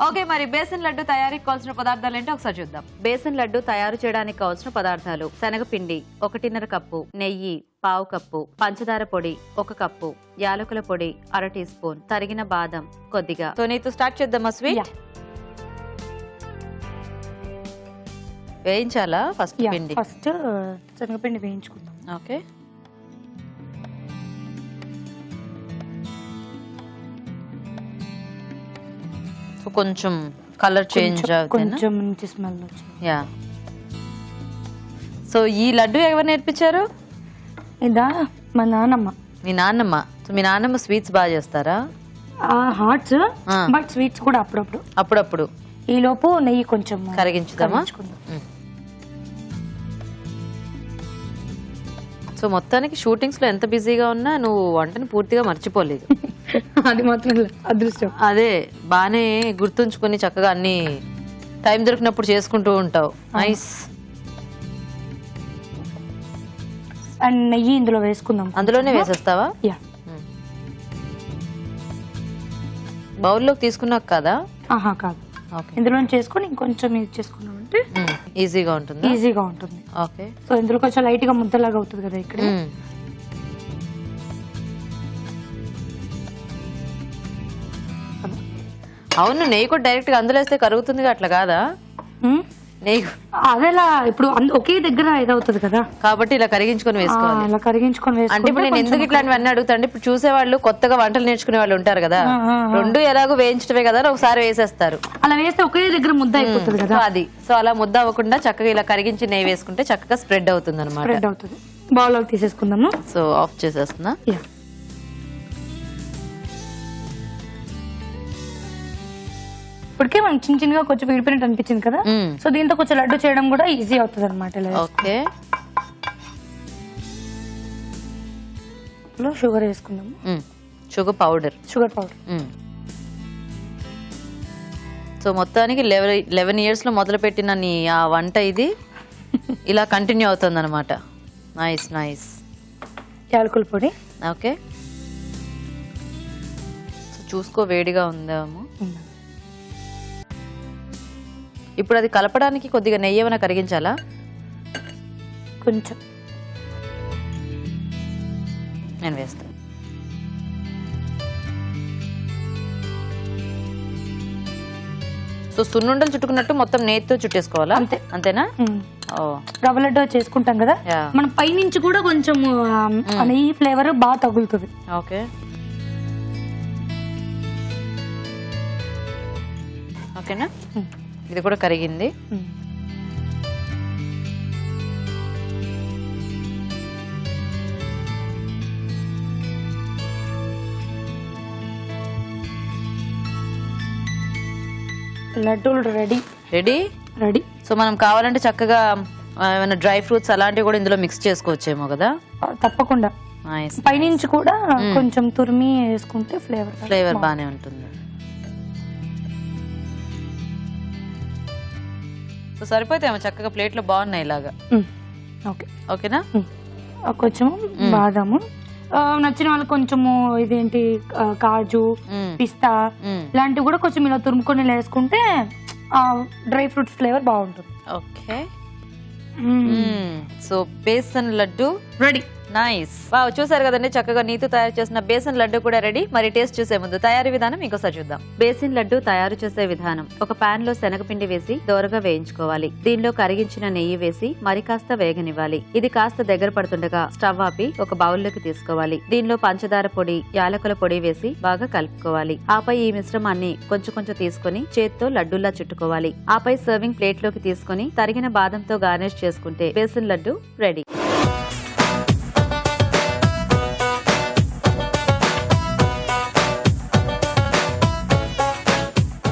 Okay, మరి బేసన్ లడ్డు తయారీకి కావాల్సిన పదార్థాలు ఏంటో ఒకసారి చూద్దాం. బేసన్ లడ్డు తయారు చేయడానికి కావాల్సిన పదార్థాలు: శనగపిండి 1.5 కప్పు, నెయ్యి 1/2 కప్పు, పంచదార పొడి 1 కప్పు, యాలకుల పొడి 1/2 టీ స్పూన్, తరిగిన బాదం కొద్దిగా. సో నీతో స్టార్ట్ చేద్దామా స్వీట్? వేయించాలా ఫస్ట్ పిండి? ఫస్ట్ శనగపిండి వేయించుకుందాం. ఓకే, సో కొంచెం కలర్ చేంజ్ అవుతుంది, కొంచెం మంచి స్మెల్ వచ్చింది. యా. సో ఈ లడ్డు ఎవరు నేర్పించారు? ఇదా మా నాన్నమ్మ. మీ నాన్నమ్మ? సో మీ నాన్నమ్మ స్వీట్స్ బాగా చేస్తారా? హాట్స్ బట్ స్వీట్స్ కూడా అప్పుడప్పుడు. అప్పుడప్పుడు. ఈ లోపు నెయ్యి కొంచెం కరిగించుదామా? సో మొత్తానికి షూటింగ్స్ లో ఎంత బిజీగా ఉన్నా నువ్వు వంటని పూర్తిగా మర్చిపోలేదు. అది మాత్రం అదృష్టం. అదే బానే గుర్తుంచుకొని చక్కగా అన్ని టైం దొరికినప్పుడు చేసుకుంటూ ఉంటావు. నైస్. అండ్ నెయ్యి ఇందులో వేసుకుందాం. అందులోనే వేసేస్తావా? యా. బౌల్లోకి తీసుకున్నాక కదా? ఆహా కాదు, ఇందులో చేసుకుని ఇంకొంచెం ఇది చేసుకున్నామంటే ఈజీగా ఉంటుంది. ఈజీగా ఉంటుంది. ఓకే. సో ఇందులో కొంచెం లైట్ గా ముద్దలాగా అవుతుంది కదా ఇక్కడ. అవును, నెయ్యి కూడా డైరెక్ట్ గా అందులో వేస్తే కరుగుతుంది, అట్లా కాదా? నెయ్యి అదేలా ఇప్పుడు ఒకే దగ్గర ఇదవుతుంది కదా, కాబట్టి ఇలా కరిగించుకొని వేసుకోవాలి. ఇలా కరిగించుకొని అంటే ఇప్పుడు నేను ఎందుకు ఇట్లాంటివన్నీ అడుగుతాండి, ఇప్పుడు చూసే వాళ్ళు కొత్తగా వంటలు నేర్చుకునే వాళ్ళు ఉంటారు కదా, రెండు ఎలాగో వేయించడమే కదా ఒకసారి వేసేస్తారు. అలా వేస్తే ఒకే దగ్గర ముద్ద అయిపోతుంది కదా అది. సో అలా ముద్ద అవ్వకుండా చక్కగా ఇలా కరిగించి నెయ్యి వేసుకుంటే చక్కగా స్ప్రెడ్ అవుతుంది అనమాట. స్ప్రెడ్ అవుతుంది. బౌల్ లోకి తీసేసుకుందాము. So of చేసేస్తున్నా. ఇప్పటికే మనం చిన్న చిన్నగా కొంచెం విడిపోయినట్టు అనిపించింది కదా, సో దీంతో కొంచెం లడ్డు చేయడం కూడా ఈజీ అవుతుంది అనమాట. ఓకే. షుగర్ వేసుకుందాము. Sugar powder. సో మొత్తానికి 11 years లో మొదలు పెట్టిన నీ ఆ వంట ఇది ఇలా కంటిన్యూ అవుతుంది అనమాట. Nice nice. యాలకుల పొడి. ఓకే. చూసుకో, వేడిగా ఉందాము. ఇప్పుడు అది కలపడానికి కొద్దిగా నెయ్యి ఏమైనా కరిగించాలా? కొంచెం నేను వేస్తాను. సో సున్నుండలు చుట్టుకున్నట్టు మొత్తం నెయ్యితో చుట్టేసుకోవాలా? అంతే. అంతేనా? రవ్వ లడ్డు చేసుకుంటాం కదా, మనం పైనుంచి కూడా కొంచెం నెయ్యి ఫ్లేవర్ బాగా తగులుతుంది. ఓకే. ఓకేనా? ఇది కూడా కరిగింది. లడ్డూలు రెడీ. Ready ready. సో మనం కావాలంటే చక్కగా ఏమైనా డ్రై ఫ్రూట్స్ అలాంటివి కూడా ఇందులో మిక్స్ చేసుకోవచ్చేమో కదా? తప్పకుండా. పైనుంచి కూడా కొంచెం తురిమి వేసుకుంటే ఫ్లేవర్ బానే ఉంటుంది. సో సరిపోతాయేమో, చక్కగా ప్లేట్ లో బాగున్నాయి ఇలాగా. ఓకేనా? కొంచెం బాదాము నచ్చిన వాళ్ళకి కొంచెము ఇదేంటి కాజు, పిస్తా ఇలాంటివి కూడా కొంచెం ఇలా తురుముకొని వేసుకుంటే డ్రై ఫ్రూట్స్ ఫ్లేవర్ బాగుంటుంది. Okay. So besan laddu ready. Nice. Wow, చూసారు కదండి, చక్కగా నీతో తయారు చేసిన బేసన్ లడ్డు కూడా రెడీ. మరి టేస్ట్ చూసే ముందు తయారీ విధానం ఇంకోసారి చూద్దాం. బేసన్ లడ్డు తయారు చేసే విధానం: ఒక పాన్ లో శనగపిండి వేసి దోరగా వేయించుకోవాలి. దీనిలో కరిగించిన నెయ్యి వేసి మరి కాస్త వేగనివ్వాలి. ఇది కాస్త దగ్గర పడుతుండగా స్టవ్ ఆపి ఒక బౌల్లోకి తీసుకోవాలి. దీనిలో పంచదార పొడి, యాలకుల పొడి వేసి బాగా కలుపుకోవాలి. ఆపై ఈ మిశ్రమాన్ని కొంచెం కొంచెం తీసుకుని చేత్తో లడ్డూలా చుట్టుకోవాలి. ఆపై సర్వింగ్ ప్లేట్ లోకి తీసుకుని తరిగిన బాదంతో గార్నిష్ చేసుకుంటే బేసన్ లడ్డు రెడీ.